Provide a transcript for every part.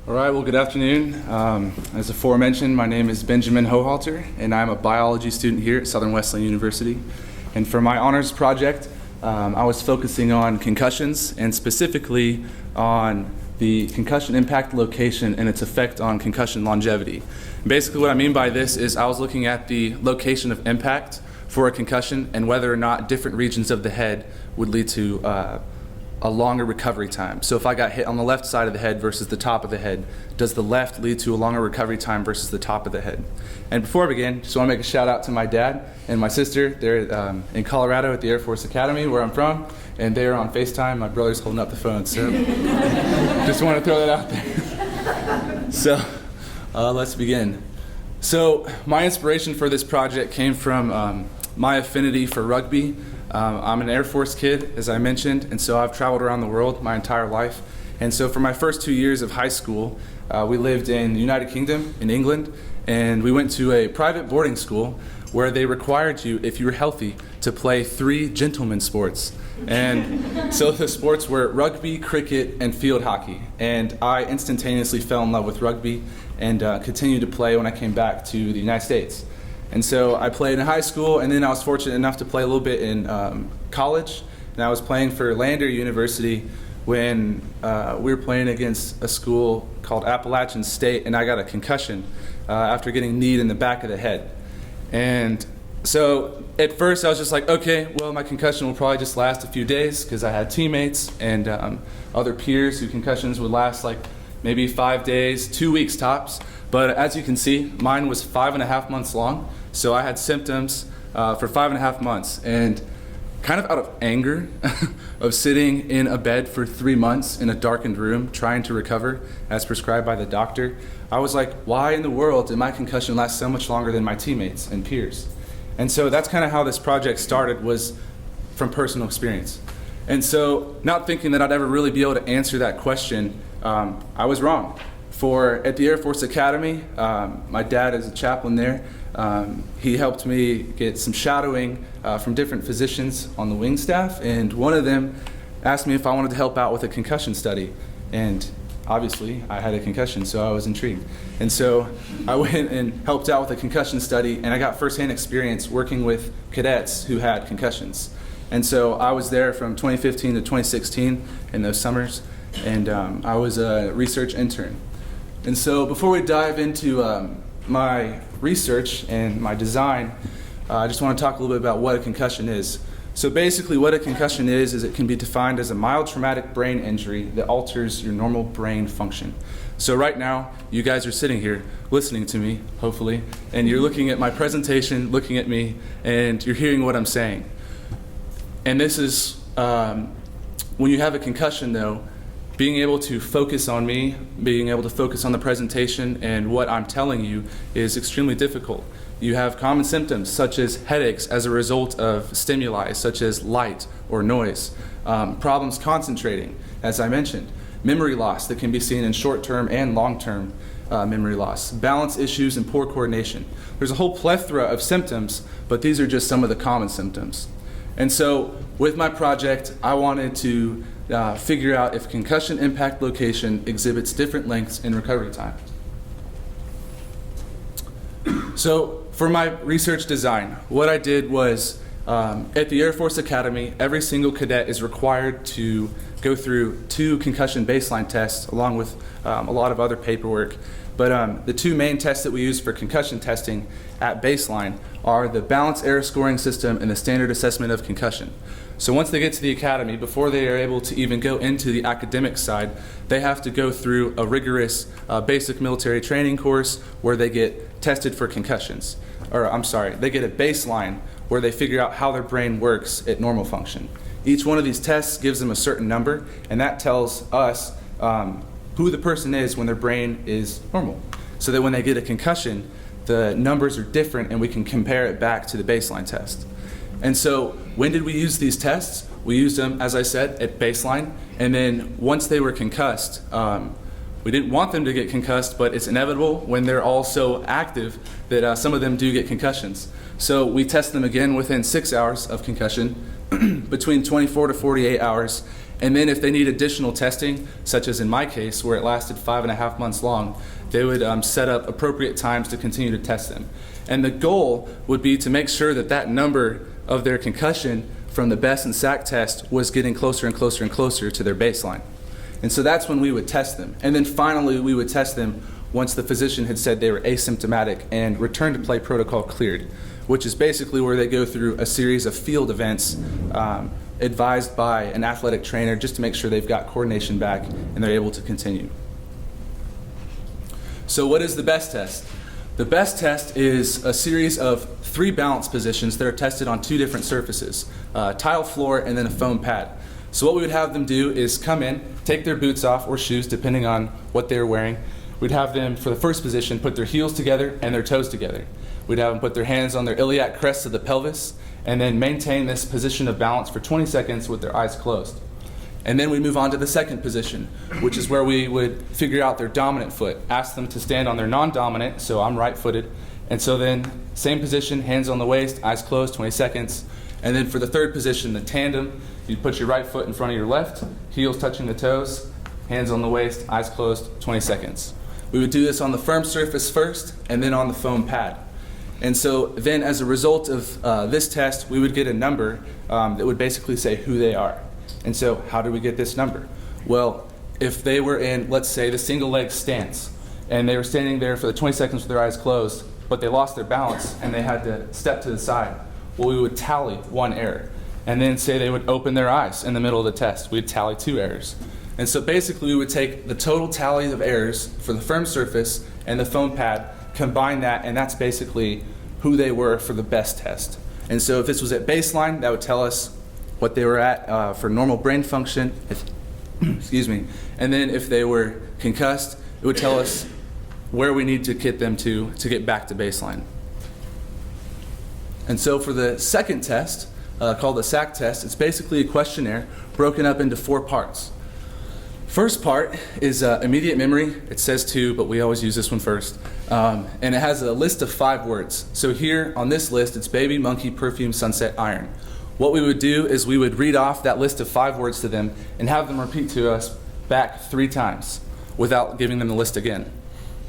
All right, well, good afternoon. As aforementioned, my name is Benjamin Hochhalter, and I'm a biology student here at Southern Wesleyan University. And for my honors project, I was focusing on concussions, and specifically on the concussion impact location and its effect on concussion longevity. And basically what I mean by this is I was looking at the location of impact for a concussion and whether or not different regions of the head would lead to a longer recovery time. So if I got hit on the left side of the head versus the top of the head, does the left lead to a longer recovery time versus the top of the head? And before I begin, just want to make a shout out to my dad and my sister. They're in Colorado at the Air Force Academy, where I'm from, and they're on FaceTime. My brother's holding up the phone, so just want to throw that out there. So let's begin. So my inspiration for this project came from my affinity for rugby. I'm an Air Force kid, as I mentioned, and so I've traveled around the world my entire life. And so for my first 2 years of high school, we lived in the United Kingdom, in England, and we went to a private boarding school where they required you, if you were healthy, to play 3 gentleman sports. And so the sports were rugby, cricket, and field hockey. And I instantaneously fell in love with rugby and continued to play when I came back to the United States. And so I played in high school, and then I was fortunate enough to play a little bit in college. And I was playing for Lander University when we were playing against a school called Appalachian State, and I got a concussion after getting kneed in the back of the head. And so at first I was just like, okay, well, my concussion will probably just last a few days, because I had teammates and other peers whose concussions would last like maybe 5 days, 2 weeks tops. But as you can see, mine was 5.5 months long. So I had symptoms for 5.5 months. And kind of out of anger of sitting in a bed for 3 months in a darkened room trying to recover as prescribed by the doctor, I was like, why in the world did my concussion last so much longer than my teammates and peers? And so that's kind of how this project started, was from personal experience. And so not thinking that I'd ever really be able to answer that question, I was wrong. At the Air Force Academy, my dad is a chaplain there. He helped me get some shadowing from different physicians on the wing staff, and one of them asked me if I wanted to help out with a concussion study. And obviously, I had a concussion, so I was intrigued. And so I went and helped out with a concussion study, and I got firsthand experience working with cadets who had concussions. And so I was there from 2015 to 2016 in those summers, and I was a research intern. And so before we dive into my research and my design, I just want to talk a little bit about what a concussion is. So basically what a concussion is it can be defined as a mild traumatic brain injury that alters your normal brain function. So right now, you guys are sitting here listening to me, hopefully, and you're looking at my presentation, looking at me, and you're hearing what I'm saying. And this is, when you have a concussion though, being able to focus on me, being able to focus on the presentation and what I'm telling you is extremely difficult. You have common symptoms such as headaches as a result of stimuli such as light or noise, problems concentrating, as I mentioned, memory loss that can be seen in short-term and long-term memory loss, balance issues, and poor coordination. There's a whole plethora of symptoms, but these are just some of the common symptoms. And so with my project, I wanted to figure out if concussion impact location exhibits different lengths in recovery time. So for my research design, what I did was at the Air Force Academy, every single cadet is required to go through 2 concussion baseline tests along with a lot of other paperwork. But the 2 main tests that we use for concussion testing at baseline are the Balanced Error Scoring System and the Standard Assessment of Concussion. So once they get to the academy, before they are able to even go into the academic side, they have to go through a rigorous basic military training course where they get tested for concussions. They get a baseline where they figure out how their brain works at normal function. Each one of these tests gives them a certain number, and that tells us who the person is when their brain is normal. So that when they get a concussion, the numbers are different and we can compare it back to the baseline test. And so when did we use these tests? We used them, as I said, at baseline, and then once they were concussed, we didn't want them to get concussed, but it's inevitable when they're all so active that some of them do get concussions. So we test them again within 6 hours of concussion, between 24 to 48 hours, and then if they need additional testing, such as in my case, where it lasted 5.5 months long, they would set up appropriate times to continue to test them. And the goal would be to make sure that that number of their concussion from the BESS and SAC test was getting closer and closer and closer to their baseline. And so that's when we would test them. And then finally, we would test them once the physician had said they were asymptomatic and return to play protocol cleared, which is basically where they go through a series of field events advised by an athletic trainer just to make sure they've got coordination back and they're able to continue. So what is the BESS test? The BESS test is a series of 3 balance positions that are tested on 2 different surfaces, tile floor and then a foam pad. So what we would have them do is come in, take their boots off or shoes depending on what they're wearing. We'd have them, for the first position, put their heels together and their toes together. We'd have them put their hands on their iliac crest of the pelvis and then maintain this position of balance for 20 seconds with their eyes closed. And then we move on to the second position, which is where we would figure out their dominant foot, ask them to stand on their non-dominant, so I'm right-footed, and so then same position, hands on the waist, eyes closed, 20 seconds. And then for the third position, the tandem, you'd put your right foot in front of your left, heels touching the toes, hands on the waist, eyes closed, 20 seconds. We would do this on the firm surface first, and then on the foam pad. And so then as a result of this test, we would get a number that would basically say who they are. And so how do we get this number? Well, if they were in, let's say, the single leg stance, and they were standing there for the 20 seconds with their eyes closed, but they lost their balance and they had to step to the side, well, we would tally 1 error. And then say they would open their eyes in the middle of the test, we'd tally 2 errors. And so basically we would take the total tally of errors for the firm surface and the foam pad, combine that, and that's basically who they were for the BESS test. And so if this was at baseline, that would tell us what they were at for normal brain function, excuse me. And then if they were concussed, it would tell us where we need to get them to get back to baseline. And so for the second test, called the SAC test, it's basically a questionnaire broken up into 4 parts. First part is immediate memory. It says 2, but we always use this one first. And it has a list of 5 words. So here on this list, it's baby, monkey, perfume, sunset, iron. What we would do is we would read off that list of 5 words to them and have them repeat to us back 3 times without giving them the list again.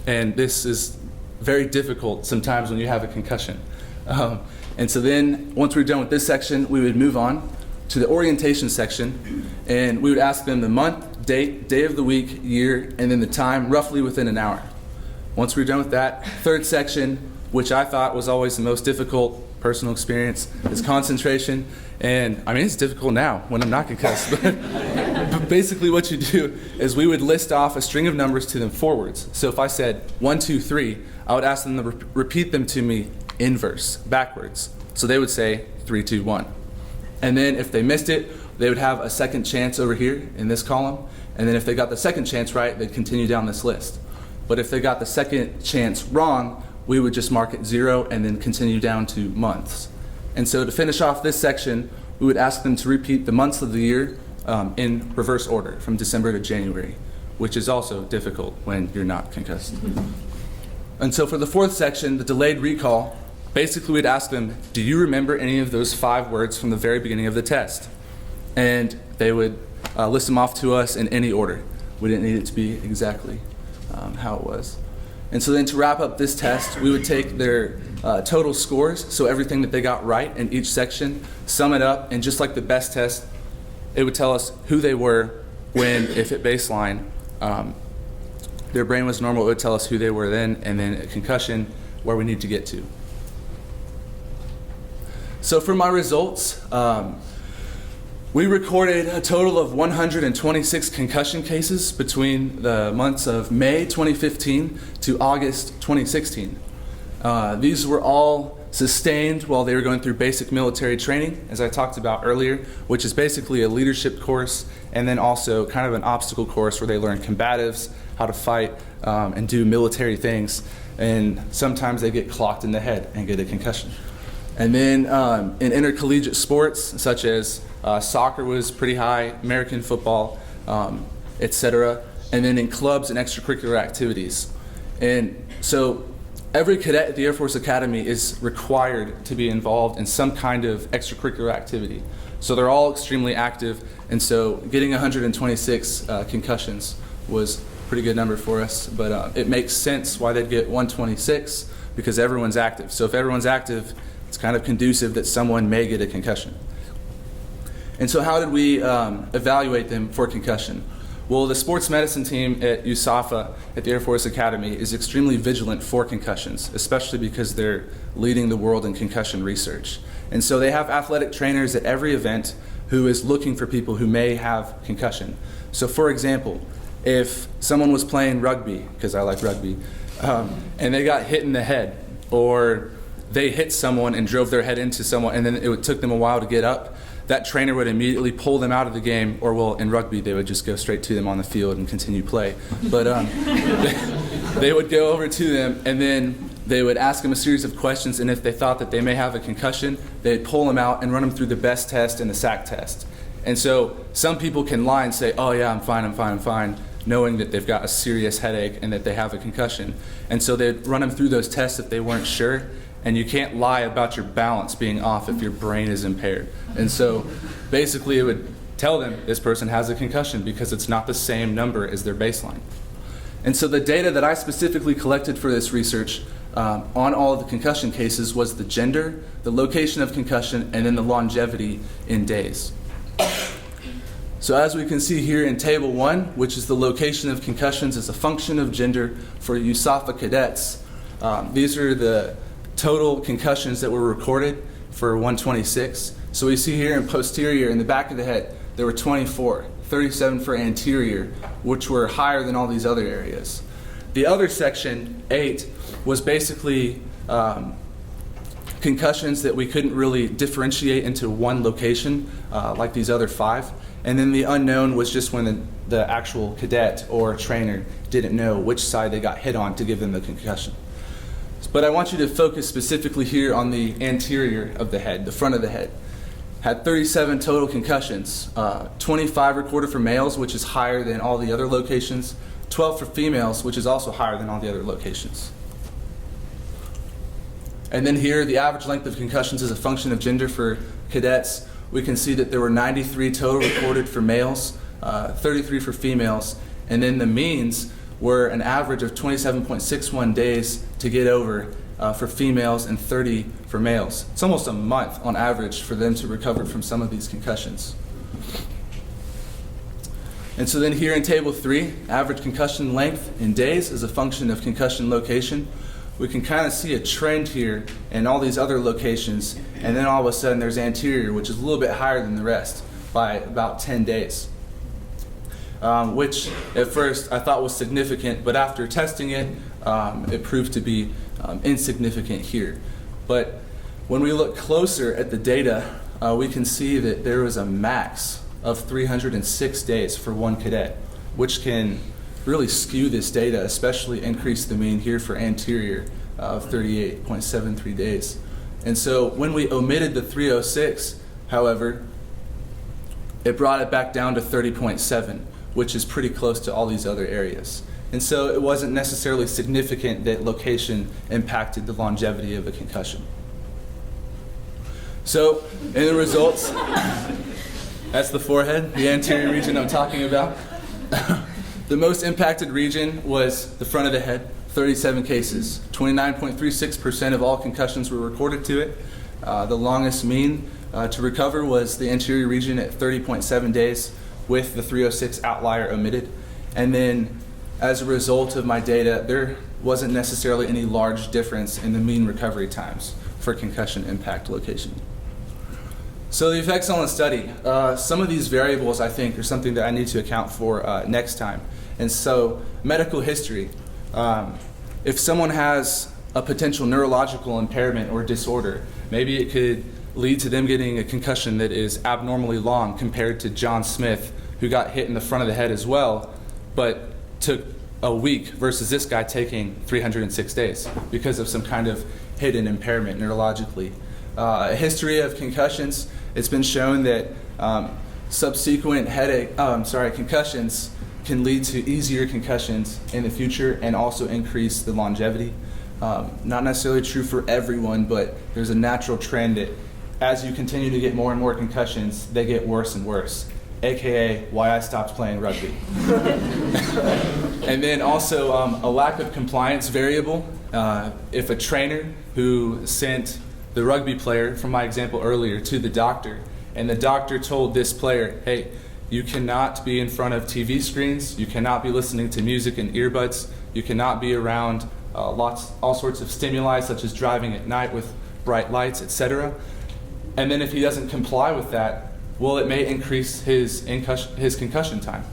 And this is very difficult sometimes when you have a concussion. And so then once we're done with this section, we would move on to the orientation section, and we would ask them the month, date, day of the week, year, and then the time, roughly within an hour. Once we're done with that, third section, which I thought was always the most difficult personal experience, is concentration. And I mean, it's difficult now when I'm not concussed, but basically what you do is we would list off a string of numbers to them forwards. So if I said 1, 2, 3, I would ask them to repeat them to me inverse, backwards. So they would say 3, 2, 1. And then if they missed it, they would have a second chance over here in this column. And then if they got the second chance right, they'd continue down this list. But if they got the second chance wrong, we would just mark it 0 and then continue down to months. And so to finish off this section, we would ask them to repeat the months of the year in reverse order from December to January, which is also difficult when you're not concussed. And so for the fourth section, the delayed recall, basically we'd ask them, do you remember any of those 5 words from the very beginning of the test? And they would list them off to us in any order. We didn't need it to be exactly how it was. And so then to wrap up this test, we would take their total scores, so everything that they got right in each section, sum it up, and just like the BESS test, it would tell us who they were when, if at baseline, their brain was normal, it would tell us who they were then, and then a concussion, where we need to get to. So for my results, we recorded a total of 126 concussion cases between the months of May 2015 to August 2016. These were all sustained while they were going through basic military training, as I talked about earlier, which is basically a leadership course and then also kind of an obstacle course where they learn combatives, how to fight, and do military things. And sometimes they get clocked in the head and get a concussion. And then in intercollegiate sports, such as soccer was pretty high, American football, etc. And then in clubs and extracurricular activities. And so every cadet at the Air Force Academy is required to be involved in some kind of extracurricular activity. So they're all extremely active, and so getting 126 concussions was a pretty good number for us, but it makes sense why they'd get 126 because everyone's active. So if everyone's active, it's kind of conducive that someone may get a concussion. And so how did we evaluate them for concussion? Well, the sports medicine team at USAFA at the Air Force Academy is extremely vigilant for concussions, especially because they're leading the world in concussion research. And so they have athletic trainers at every event who is looking for people who may have concussion. So for example, if someone was playing rugby, because I like rugby, and they got hit in the head, or they hit someone and drove their head into someone, and then it took them a while to get up, that trainer would immediately pull them out of the game, or well, in rugby, they would just go straight to them on the field and continue play. But they would go over to them, and then they would ask them a series of questions, and if they thought that they may have a concussion, they'd pull them out and run them through the BEST test and the SAC test. And so some people can lie and say, oh yeah, I'm fine, knowing that they've got a serious headache and that they have a concussion. And so they'd run them through those tests if they weren't sure. And you can't lie about your balance being off if your brain is impaired. And so basically it would tell them this person has a concussion because it's not the same number as their baseline. And so the data that I specifically collected for this research on all of the concussion cases was the gender, the location of concussion, and then the longevity in days. So as we can see here in Table 1, which is the location of concussions as a function of gender for USAFA cadets, these are the total concussions that were recorded for 126. So we see here in posterior, in the back of the head, there were 24, 37 for anterior, which were higher than all these other areas. The other section, 8, was basically concussions that we couldn't really differentiate into one location, like these other 5. And then the unknown was just when the actual cadet or trainer didn't know which side they got hit on to give them the concussion. But I want you to focus specifically here on the anterior of the head, the front of the head. Had 37 total concussions, 25 recorded for males, which is higher than all the other locations, 12 for females, which is also higher than all the other locations. And then here, the average length of concussions is a function of gender for cadets. We can see that there were 93 total recorded for males, 33 for females, and then the means were an average of 27.61 days to get over for females and 30 for males. It's almost a month on average for them to recover from some of these concussions. And so then here in Table 3, average concussion length in days is a function of concussion location. We can kind of see a trend here in all these other locations, and then all of a sudden there's anterior, which is a little bit higher than the rest by about 10 days. Which at first I thought was significant, but after testing it, it proved to be insignificant here. But when we look closer at the data, we can see that there was a max of 306 days for one cadet, which can really skew this data, especially increase the mean here for anterior of 38.73 days. And so when we omitted the 306, however, it brought it back down to 30.7, which is pretty close to all these other areas. And so it wasn't necessarily significant that location impacted the longevity of a concussion. So in the results, that's the forehead, the anterior region I'm talking about. The most impacted region was the front of the head, 37 cases. 29.36% of all concussions were recorded to it. The longest mean to recover was the anterior region at 30.7 days with the 306 outlier omitted. And then as a result of my data, there wasn't necessarily any large difference in the mean recovery times for concussion impact location. So the effects on the study. Some of these variables, I think, are something that I need to account for next time. And so medical history. If someone has a potential neurological impairment or disorder, maybe it could lead to them getting a concussion that is abnormally long compared to John Smith, who got hit in the front of the head as well, but took a week versus this guy taking 306 days because of some kind of hidden impairment neurologically. A history of concussions, it's been shown that subsequent concussions can lead to easier concussions in the future and also increase the longevity. Not necessarily true for everyone, but there's a natural trend that as you continue to get more and more concussions, they get worse and worse, AKA why I stopped playing rugby. And then also a lack of compliance variable. If a trainer who sent the rugby player, from my example earlier, to the doctor, and the doctor told this player, hey, you cannot be in front of TV screens, you cannot be listening to music in earbuds, you cannot be around all sorts of stimuli such as driving at night with bright lights, etc. And then if he doesn't comply with that, well, it may increase his concussion time.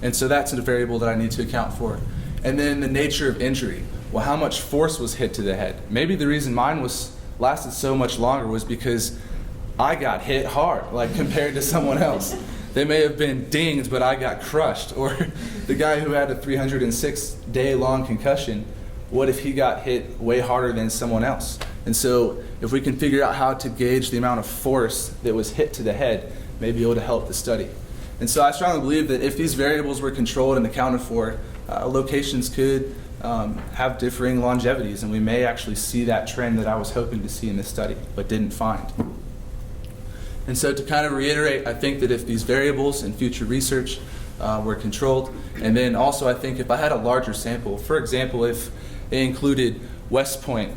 And so that's a variable that I need to account for. And then the nature of injury. Well, how much force was hit to the head? Maybe the reason mine lasted so much longer was because I got hit hard, like compared to someone else. They may have been dinged, but I got crushed. Or the guy who had a 306-day-long concussion, what if he got hit way harder than someone else? And so if we can figure out how to gauge the amount of force that was hit to the head, maybe able to help the study. And so I strongly believe that if these variables were controlled and accounted for, locations could have differing longevities, and we may actually see that trend that I was hoping to see in this study, but didn't find. And so to kind of reiterate, I think that if these variables in future research were controlled, and then also I think if I had a larger sample, for example, if they included West Point,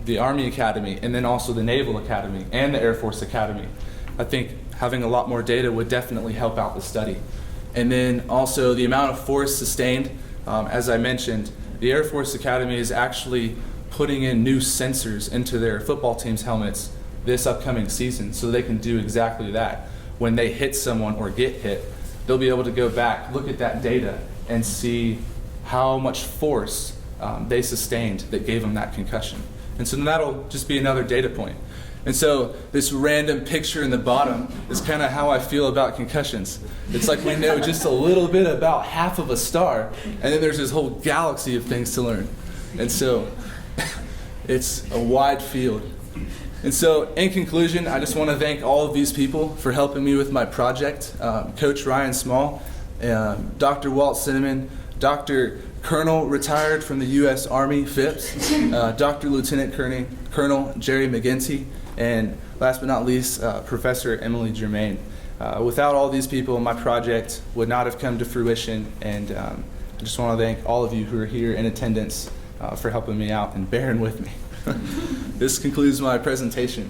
the Army Academy, and then also the Naval Academy and the Air Force Academy, I think having a lot more data would definitely help out the study. And then also the amount of force sustained, as I mentioned, the Air Force Academy is actually putting in new sensors into their football team's helmets this upcoming season so they can do exactly that. When they hit someone or get hit, they'll be able to go back, look at that data, and see how much force they sustained that gave them that concussion. And so that'll just be another data point. And so this random picture in the bottom is kind of how I feel about concussions. It's like we know just a little bit about half of a star, and then there's this whole galaxy of things to learn. And so it's a wide field. And so in conclusion, I just want to thank all of these people for helping me with my project. Coach Ryan Small, Dr. Walt Cinnamon, Dr. Colonel retired from the U.S. Army, Phipps, Dr. Lieutenant Colonel Jerry McGinty, and last but not least, Professor Emily Germain. Without all these people, my project would not have come to fruition, and I just want to thank all of you who are here in attendance for helping me out and bearing with me. This concludes my presentation.